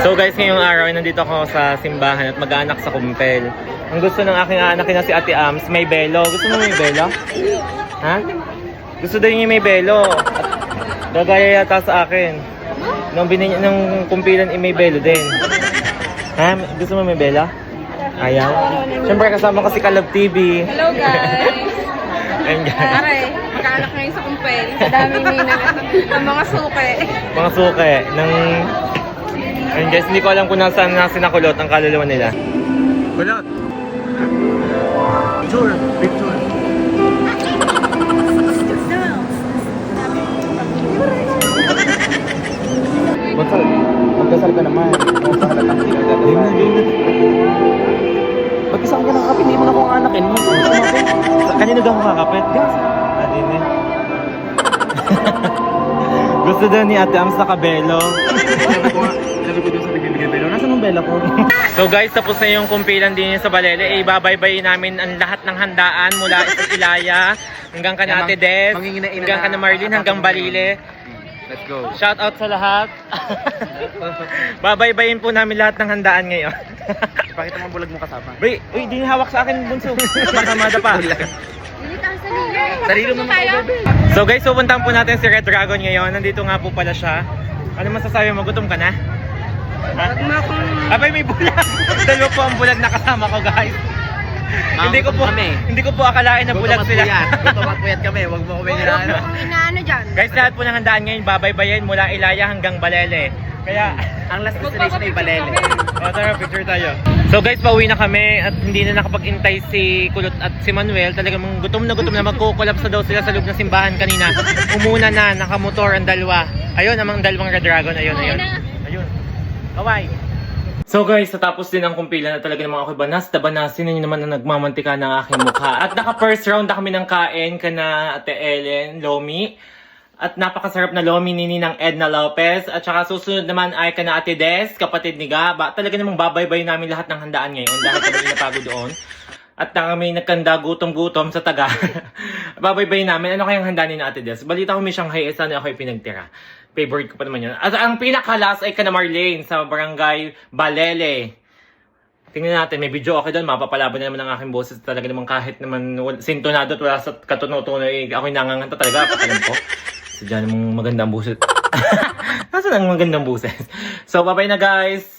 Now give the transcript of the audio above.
So guys, ngayong araw nandito ako sa simbahan at mag-aanak sa kumpel. Ang gusto ng aking anak na si Ate Ams, may belo. Gusto mo may belo? Ha? Gusto din niya may belo. At gagaya yata sa akin. Nung binigyan ng kumpilan, may belo din. Ha? Gusto mo may belo? Ayaw? Siyempre kasama ko si Kalab TV. Hello guys! Ayan guys. Pare, magkaanak ngayon sa kumpel. Sa daming ninang ang mga suke. Mga suke ng... Ayun guys, hindi ko alam kung nasaan na sinakulot ang kaluluwa nila. Kulot! Picture! Picture! Bansal, magdasal ka naman. Kung saan lang hindi ka dadasal. Mag-isang ka ng kape, hindi mo na kung anakin mo. Kanino daw makakapit? Adin eh. Gusto daw ni Ate Ams na kabelo. Sabi ko dun sa bigay belo, nasa nung bela ko? So guys, tapos na yung kumpilan din sa Balele. Ibabaybayin namin ang lahat ng handaan mula sa Ilaya hanggang ka na Ate Des, hanggang ka na Marlene, hanggang Balile. Let's go. Shout out sa lahat. Babaybayin po namin lahat ng handaan ngayon. Pakita mo ang bulag mo kasama. Uy, di hawak sa akin bunso. Baka madapa. Sarili mo tayo. So guys, pupuntahan po natin si Red Dragon ngayon. Nandito nga po pala siya. Ano masasabi mo? Gutom ka na? Ha? Abay, may bulag. Dalawa po ang bulag na kasama ko, guys. Hindi ko po akalain na bulag sila. Gutom at puyat kami, wag mo kami nila. Inaano dyan? Guys, lahat po ng handaan ngayon babaybayin mula Ilaya hanggang Balele. Kaya, Ang last destination ay Balele. tara, picture tayo. So guys, pauwi na kami at hindi na nakapag-intay si Kulot at si Manuel. Talagang gutom na magkukulapsa daw sila sa loob ng simbahan kanina. Umuna na, nakamotor ang dalawa. Ayun, ang dalawang Red Dragon. Ayun. Kaway. So guys, natapos din ang kumpilan na talaga ng mga ako'y banasin na naman na nagmamantika ng aking mukha. At naka first round na kami ng kain kana Ate Ellen, Lomi. At napakasarap na Lomi ni ng Edna Lopez. At saka susunod naman ay kana Ate Des, kapatid ni Gaba. Talaga namang babaybay namin lahat ng handaan ngayon dahil kami napagod doon. At na kami nagkanda gutom-gutom sa taga. Babaybay namin. Ano kayang handa ni na Ate Des? Balita ko may Shanghai, sana ako'y pinagtira. Favorite ko pa naman yun. At ang pinakalas ay kana Marlene sa barangay Balele. Tingnan natin, may video okay doon. Mapapalaban na naman ang aking boses. Talaga naman kahit naman sintonado at wala sa katuno-tuno. Ako'y nanganganta talaga. Pakalam ko. Sadya namang magandang boses. Nasaan ang magandang boses? So, bye-bye na guys.